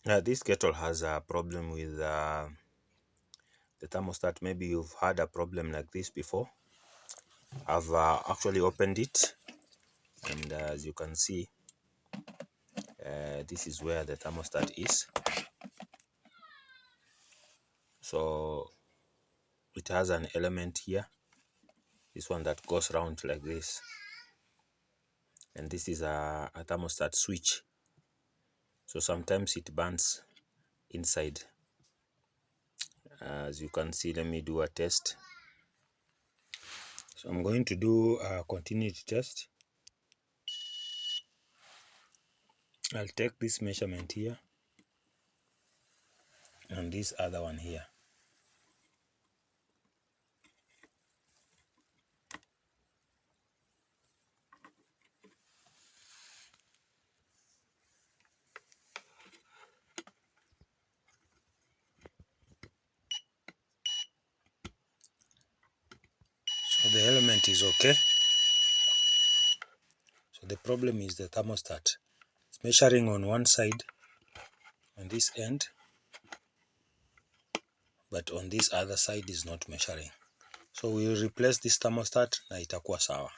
This kettle has a problem with the thermostat. Maybe you've had a problem like this before. I've actually opened it, and as you can see, this is where the thermostat is. So it has an element here, this one that goes around like this, and this is a thermostat switch. So sometimes it burns inside. As you can see, let me do a test. So I'm going to do a continuity test. I'll take this measurement here and this other one here. So the element is okay. So the problem is the thermostat. It's measuring on one side, on this end, but on this other side is not measuring. So we'll replace this thermostat na itakuwa sawa.